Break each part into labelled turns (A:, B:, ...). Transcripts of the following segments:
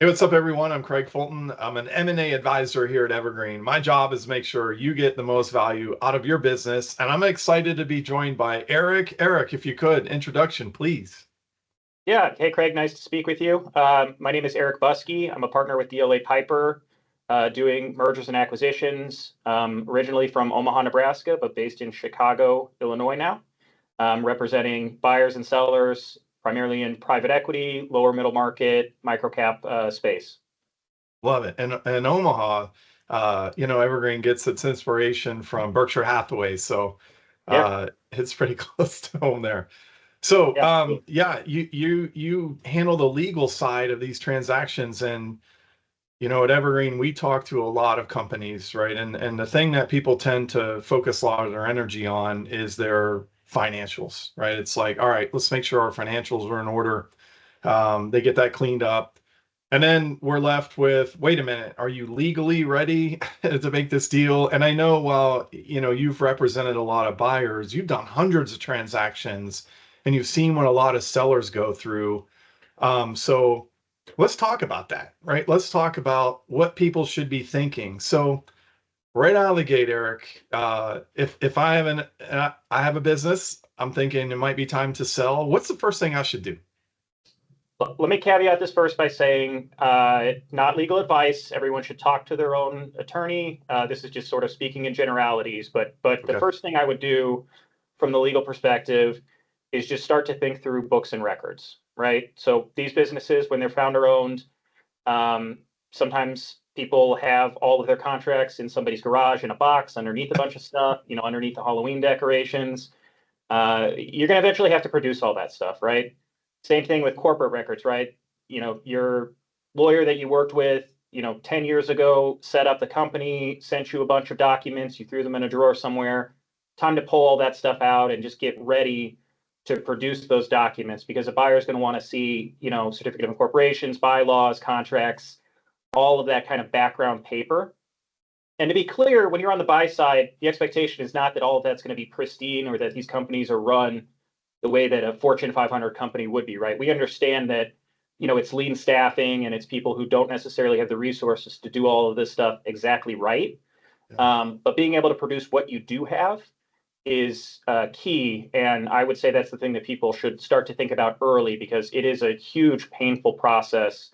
A: Hey, what's up, everyone? I'm Craig Fulton. I'm an M&A advisor here at Evergreen. My job is make sure you get the most value out of your business, and I'm excited to be joined by Eric. Eric, if you could, introduction, please.
B: Yeah. Hey, Craig. Nice to speak with you. My name is Eric Buske. I'm a partner with DLA Piper, doing mergers and acquisitions, originally from Omaha, Nebraska, but based in Chicago, Illinois now, representing buyers and sellers primarily in private equity, lower middle market, microcap space.
A: Love it. And Omaha, Evergreen gets its inspiration from Berkshire Hathaway, so
B: Yeah.
A: it's pretty close to home there. So,
B: Yeah.
A: yeah, you handle the legal side of these transactions, and at Evergreen, we talk to a lot of companies, right? And the thing that people tend to focus a lot of their energy on is their financials, right? It's like, all right, let's make sure our financials are in order. They get that cleaned up. And then we're left with, wait a minute, are you legally ready to make this deal? And I know, well, you've represented a lot of buyers, you've done hundreds of transactions, and you've seen what a lot of sellers go through. So let's talk about that, right? Let's talk about what people should be thinking. So right out of the gate, Eric, if I have a business, I'm thinking it might be time to sell. What's the first thing I should do?
B: Let me caveat this first by saying, not legal advice. Everyone should talk to their own attorney. This is just sort of speaking in generalities. But the
A: Okay.
B: first thing I would do from the legal perspective is just start to think through books and records, right? So these businesses, when they're founder owned, um, sometimes people have all of their contracts in somebody's garage in a box underneath a bunch of stuff, underneath the Halloween decorations. You're going to eventually have to produce all that stuff, right? Same thing with corporate records, right? Your lawyer that you worked with, 10 years ago, set up the company, sent you a bunch of documents, you threw them in a drawer somewhere. Time to pull all that stuff out and just get ready to produce those documents because a buyer is going to want to see, certificate of incorporations, bylaws, contracts, all of that kind of background paper. And to be clear, when you're on the buy side, the expectation is not that all of that's going to be pristine or that these companies are run the way that a Fortune 500 company would be, right? We understand that, it's lean staffing and it's people who don't necessarily have the resources to do all of this stuff exactly right.
A: Yeah.
B: But being able to produce what you do have is key. And I would say that's the thing that people should start to think about early because it is a huge, painful process,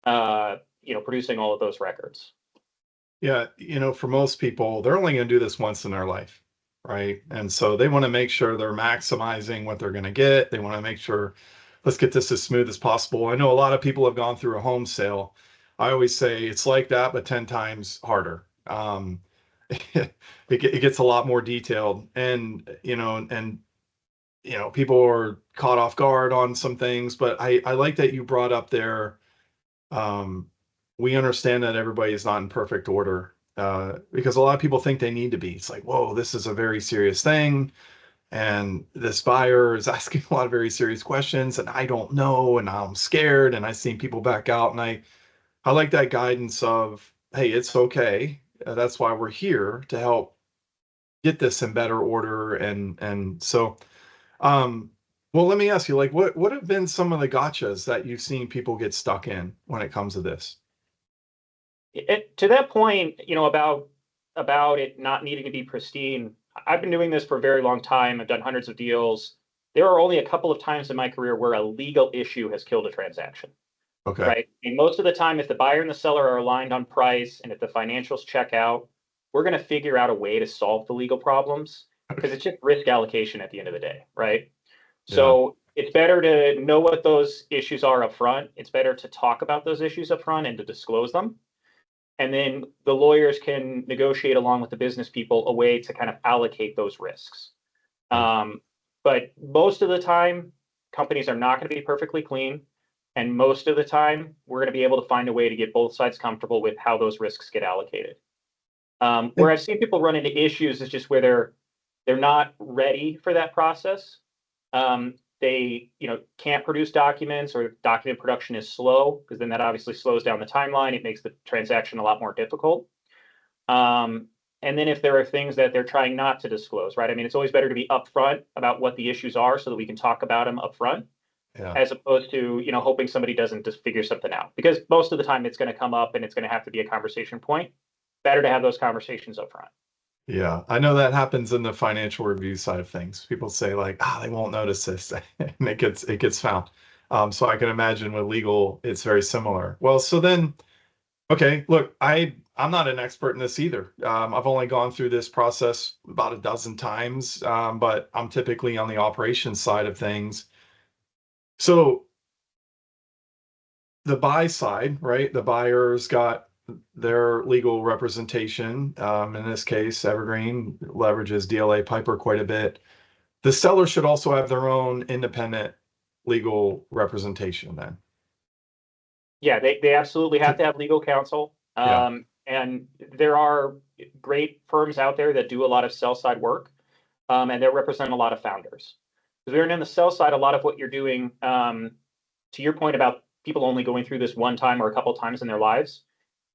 B: producing all of those records.
A: Yeah, for most people, they're only going to do this once in their life, right? And so they want to make sure they're maximizing what they're going to get. They want to make sure, let's get this as smooth as possible. I know a lot of people have gone through a home sale. I always say it's like that, but 10 times harder. It gets a lot more detailed, and people are caught off guard on some things. But I like that you brought up there. Um, we understand that everybody is not in perfect order, because a lot of people think they need to be. It's like, whoa, this is a very serious thing. And this buyer is asking a lot of very serious questions, and I don't know, and I'm scared, and I've seen people back out. And I like that guidance of, hey, it's okay. That's why we're here to help get this in better order. And so, um, well, let me ask you, like, what have been some of the gotchas that you've seen people get stuck in when it comes to this?
B: To that point, about it not needing to be pristine. I've been doing this for a very long time. I've done hundreds of deals. There are only a couple of times in my career where a legal issue has killed a transaction,
A: Okay.
B: right? And most of the time, if the buyer and the seller are aligned on price and if the financials check out, we're going to figure out a way to solve the legal problems because it's just risk allocation at the end of the day, right?
A: Yeah.
B: So it's better to know what those issues are up front. It's better to talk about those issues up front and to disclose them, and then the lawyers can negotiate along with the business people a way to kind of allocate those risks.
A: Yeah.
B: But most of the time, companies are not going to be perfectly clean. And most of the time, we're going to be able to find a way to get both sides comfortable with how those risks get allocated. Where
A: And
B: I've seen people run into issues is just where they're not ready for that process. They can't produce documents or document production is slow because then that obviously slows down the timeline. It makes the transaction a lot more difficult. Um, and then if there are things that they're trying not to disclose, right? I mean, it's always better to be upfront about what the issues are so that we can talk about them upfront.
A: Yeah.
B: as opposed to, hoping somebody doesn't just figure something out. Because most of the time it's going to come up and it's going to have to be a conversation point. Better to have those conversations up front.
A: Yeah, I know that happens in the financial review side of things. People say like, they won't notice this, and it gets found. So I can imagine with legal, it's very similar. Well, so then, okay, look, I'm not an expert in this either. I've only gone through this process about a dozen times, but I'm typically on the operations side of things. So the buy side, right? The buyer's got their legal representation. In this case, Evergreen leverages DLA Piper quite a bit. The seller should also have their own independent legal representation then.
B: Yeah, they absolutely have to have legal counsel.
A: Yeah.
B: And there are great firms out there that do a lot of sell side work, and they represent a lot of founders. Because we're in the sell side, a lot of what you're doing, to your point about people only going through this one time or a couple times in their lives,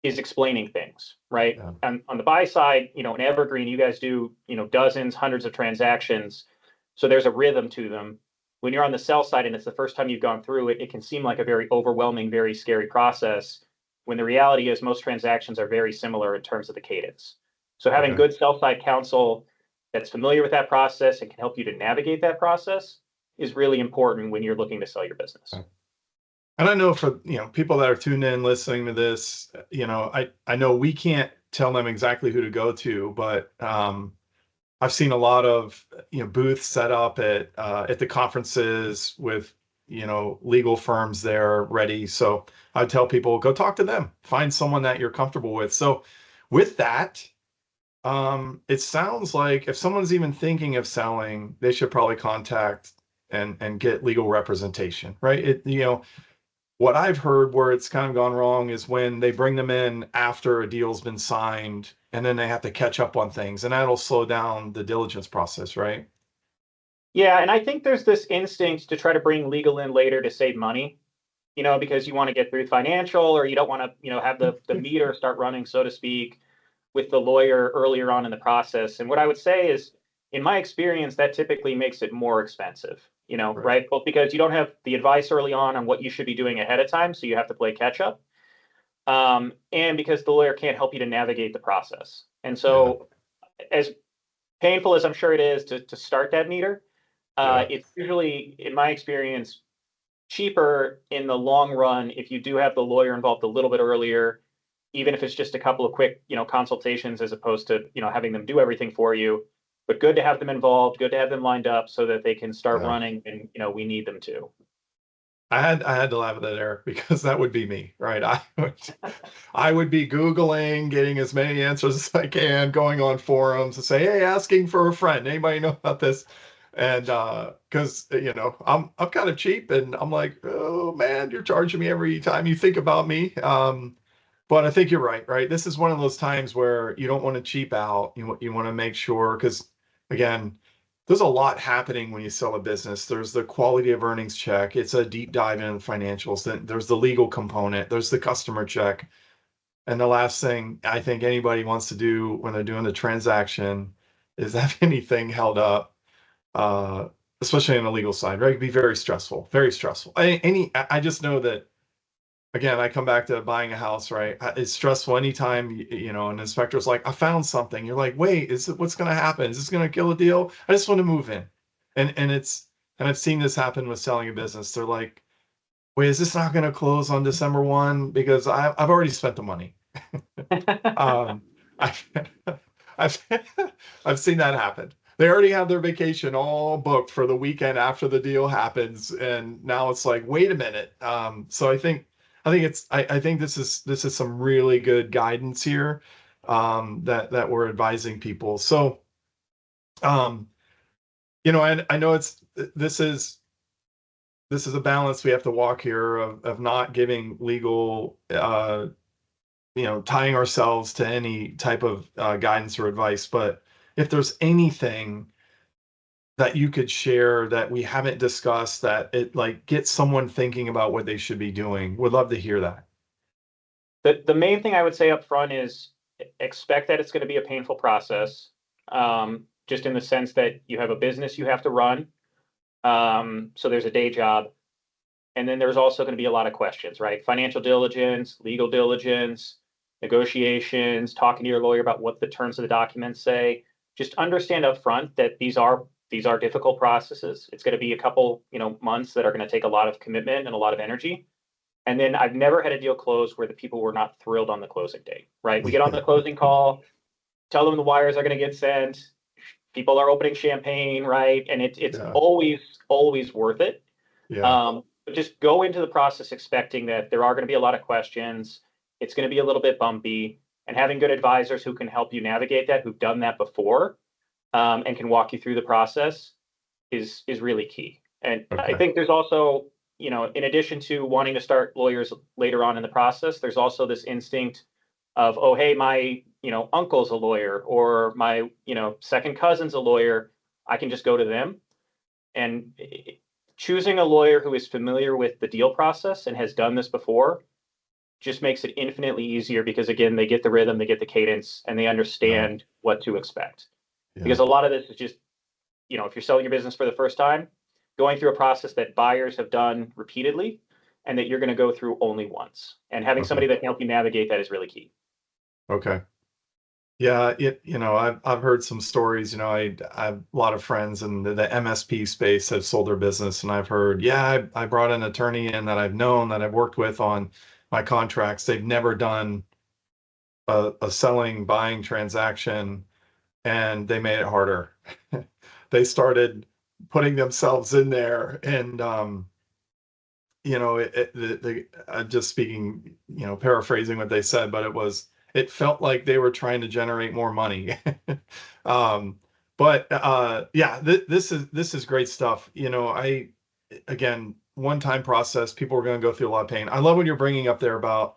B: is explaining things, right?
A: Yeah.
B: And on the buy side, in Evergreen, you guys do, dozens, hundreds of transactions. So there's a rhythm to them. When you're on the sell side and it's the first time you've gone through it, it can seem like a very overwhelming, very scary process. When the reality is most transactions are very similar in terms of the cadence. So having
A: Okay.
B: good sell side counsel that's familiar with that process and can help you to navigate that process is really important when you're looking to sell your business.
A: Okay. And I know for people that are tuned in listening to this, I know we can't tell them exactly who to go to, but I've seen a lot of booths set up at the conferences with legal firms there ready. So I tell people go talk to them, find someone that you're comfortable with. So with that, it sounds like if someone's even thinking of selling, they should probably contact and get legal representation, right? What I've heard where it's kind of gone wrong is when they bring them in after a deal's been signed and then they have to catch up on things, and that'll slow down the diligence process, right?
B: Yeah, and I think there's this instinct to try to bring legal in later to save money, because you want to get through financial or you don't want to, have the meter start running, so to speak, with the lawyer earlier on in the process. And what I would say is, in my experience, that typically makes it more expensive,
A: Right.
B: right? Both because you don't have the advice early on what you should be doing ahead of time, so you have to play catch up. And because the lawyer can't help you to navigate the process. And
A: Yeah.
B: so, as painful as I'm sure it is to start that meter,
A: Yeah.
B: it's usually, in my experience, cheaper in the long run if you do have the lawyer involved a little bit earlier, even if it's just a couple of quick, consultations as opposed to, having them do everything for you. But good to have them involved, good to have them lined up so that they can start
A: Yeah.
B: running and, we need them to.
A: I had to laugh at that, Eric, because that would be me, right? I would be Googling, getting as many answers as I can, going on forums to say, hey, asking for a friend. Anybody know about this? And because I'm kind of cheap, and I'm like, oh man, you're charging me every time you think about me. But I think you're right, right? This is one of those times where you don't want to cheap out. You want to make sure, because again, there's a lot happening when you sell a business. There's the quality of earnings check. It's a deep dive into the financials. Then there's the legal component. There's the customer check. And the last thing I think anybody wants to do when they're doing the transaction is have anything held up, uh, especially on the legal side, right? It'd be very stressful, very stressful. I just know that, again, I come back to buying a house, right? It's stressful anytime, an inspector's like, I found something. You're like, wait, what's going to happen? Is this going to kill a deal? I just want to move in. And I've seen this happen with selling a business. They're like, wait, is this not going to close on December 1? Because I've already spent the money. Um, I've, I've, I've seen that happen. They already have their vacation all booked for the weekend after the deal happens, and now it's like, wait a minute. So I think this is some really good guidance here, that we're advising people. So, um, I know this is a balance we have to walk here of not giving legal, tying ourselves to any type of guidance or advice. But if there's anything that you could share that we haven't discussed that it like gets someone thinking about what they should be doing, would love to hear that.
B: The main thing I would say up front is expect that it's going to be a painful process, just in the sense that you have a business you have to run. So there's a day job. And then there's also going to be a lot of questions, right? Financial diligence, legal diligence, negotiations, talking to your lawyer about what the terms of the documents say. Just understand up front that these are difficult processes. It's going to be a couple, months that are going to take a lot of commitment and a lot of energy. And then I've never had a deal close where the people were not thrilled on the closing date, right? We get on the closing call, tell them the wires are going to get sent. People are opening champagne, right? And it's
A: Yeah.
B: always worth it.
A: Yeah.
B: But just go into the process expecting that there are going to be a lot of questions. It's going to be a little bit bumpy, and having good advisors who can help you navigate that, who've done that before, and can walk you through the process is really key. And I
A: Okay.
B: think there's also, in addition to wanting to start lawyers later on in the process, there's also this instinct of, oh, hey, my, uncle's a lawyer, or my, second cousin's a lawyer. I can just go to them. And choosing a lawyer who is familiar with the deal process and has done this before just makes it infinitely easier because, again, they get the rhythm, they get the cadence, and they
A: Yeah.
B: understand what to expect.
A: Yeah.
B: Because a lot of this is just, if you're selling your business for the first time, going through a process that buyers have done repeatedly and that you're going to go through only once. And having
A: Okay.
B: somebody that can help you navigate that is really key.
A: Okay. Yeah, I've heard some stories. I have a lot of friends in the MSP space have sold their business, and I've heard, yeah, I brought an attorney in that I've known, that I've worked with on my contracts. They've never done a selling buying transaction, and they made it harder. They started putting themselves in there, and just speaking, paraphrasing what they said, but it felt like they were trying to generate more money. um, but yeah, this is great stuff. Again, one-time process, people are going to go through a lot of pain. I love what you're bringing up there about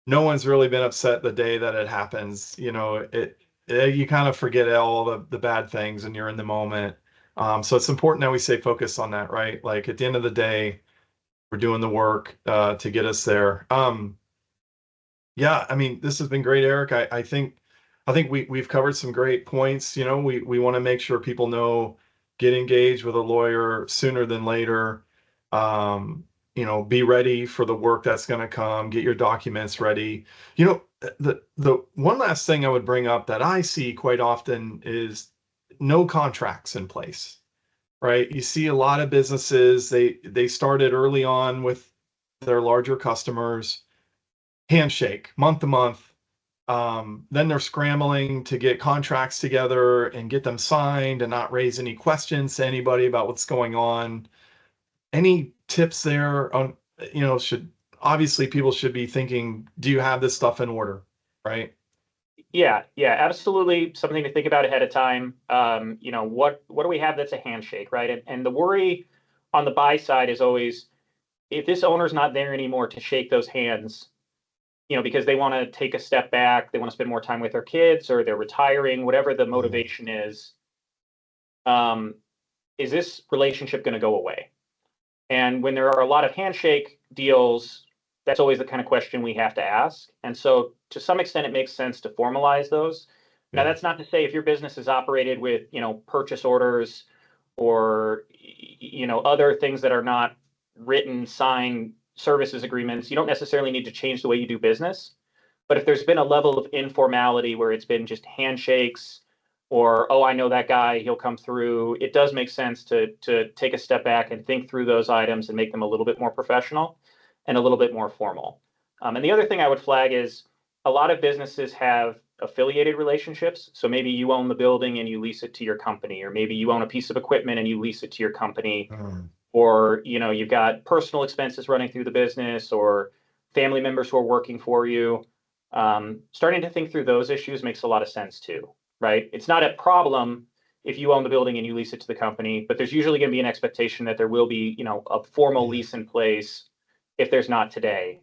A: no one's really been upset the day that it happens. You kind of forget all the bad things and you're in the moment. So it's important that we stay focused on that, right? Like at the end of the day, we're doing the work to get us there. Yeah, I mean, this has been great, Eric. I think we've covered some great points. We want to make sure people know, get engaged with a lawyer sooner than later. Be ready for the work that's going to come. Get your documents ready. The one last thing I would bring up that I see quite often is no contracts in place, right? You see a lot of businesses, they started early on with their larger customers, handshake, month to month. Then they're scrambling to get contracts together and get them signed and not raise any questions to anybody about what's going on. Any tips there on, should obviously people should be thinking, do you have this stuff in order, right?
B: Yeah, absolutely. Something to think about ahead of time. What do we have that's a handshake, right? And the worry on the buy side is always, if this owner's not there anymore to shake those hands, because they want to take a step back, they want to spend more time with their kids, or they're retiring, whatever the
A: Yeah.
B: motivation um, is this relationship going to go away? And when there are a lot of handshake deals, that's always the kind of question we have to ask. And so to some extent, it makes sense to formalize those. Now,
A: Yeah.
B: that's not to say if your business is operated with, purchase orders or, other things that are not written, signed services agreements, you don't necessarily need to change the way you do business. But if there's been a level of informality where it's been just handshakes, or, oh, I know that guy, he'll come through, it does make sense to take a step back and think through those items and make them a little bit more professional and a little bit more formal. And the other thing I would flag is a lot of businesses have affiliated relationships. So maybe you own the building and you lease it to your company, or maybe you own a piece of equipment and you lease it to your company,
A: Um,
B: or you've got personal expenses running through the business, or family members who are working for you. Starting to think through those issues makes a lot of sense too, right? It's not a problem if you own the building and you lease it to the company, but there's usually going to be an expectation that there will be, a formal
A: yeah.
B: lease in place if there's not today.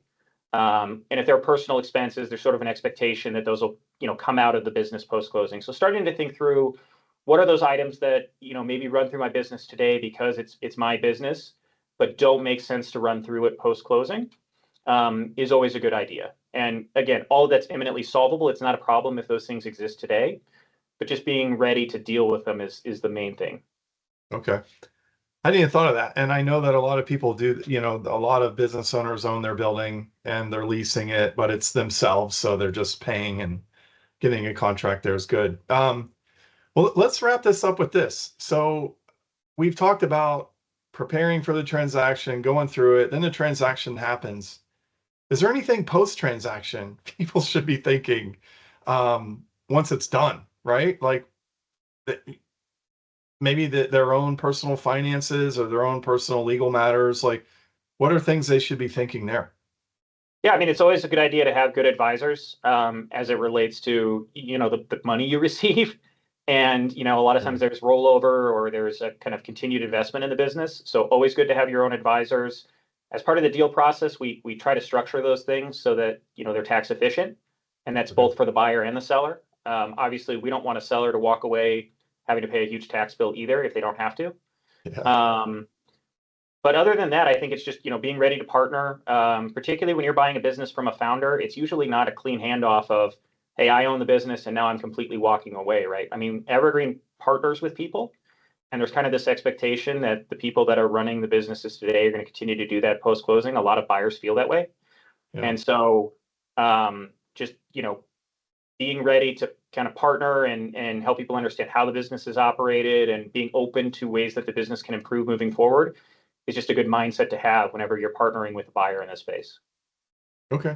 B: And if there are personal expenses, there's sort of an expectation that those will, come out of the business post closing. So starting to think through what are those items that, maybe run through my business today because it's my business, but don't make sense to run through it post closing, is always a good idea. And again, all that's imminently solvable. It's not a problem if those things exist today, but just being ready to deal with them is the main thing.
A: Okay. I didn't thought of that. And I know that a lot of people do, a lot of business owners own their building and they're leasing it, but it's themselves. So they're just paying and getting a contract there is good. Well, let's wrap this up with this. So we've talked about preparing for the transaction, going through it, then the transaction happens. Is there anything post-transaction people should be thinking once it's done, right? Like maybe their own personal finances or their own personal legal matters. Like, what are things they should be thinking there?
B: Yeah, I mean, it's always a good idea to have good advisors as it relates to, the money you receive. And, a lot of times there's rollover or there's a kind of continued investment in the business. So always good to have your own advisors. As part of the deal process, we try to structure those things so that, they're tax efficient. And that's
A: Okay.
B: both for the buyer and the seller. Obviously, we don't want a seller to walk away having to pay a huge tax bill either if they don't have to.
A: Yeah.
B: But other than that, I think it's just, being ready to partner, particularly when you're buying a business from a founder. It's usually not a clean handoff of, hey, I own the business and now I'm completely walking away, right? I mean, Evergreen partners with people, and there's kind of this expectation that the people that are running the businesses today are going to continue to do that post-closing. A lot of buyers feel that way.
A: Yeah.
B: And so just, being ready to kind of partner and help people understand how the business is operated and being open to ways that the business can improve moving forward is just a good mindset to have whenever you're partnering with a buyer in this space.
A: Okay.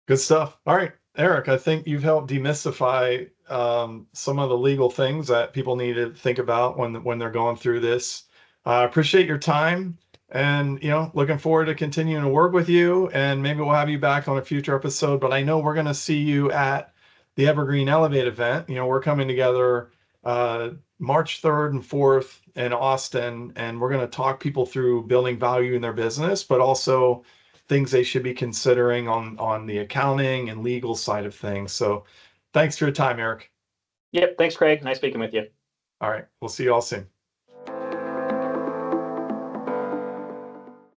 A: Good stuff. All right, Eric, I think you've helped demystify some of the legal things that people need to think about when they're going through this. I appreciate your time, and looking forward to continuing to work with you. And maybe we'll have you back on a future episode. But I know we're going to see you at the Evergreen Elevate event. We're coming together March 3rd and 4th in Austin, and we're going to talk people through building value in their business, but also things they should be considering on the accounting and legal side of things. So thanks for your time, Eric.
B: Yep. Thanks, Craig. Nice speaking with you.
A: All right. We'll see you all soon.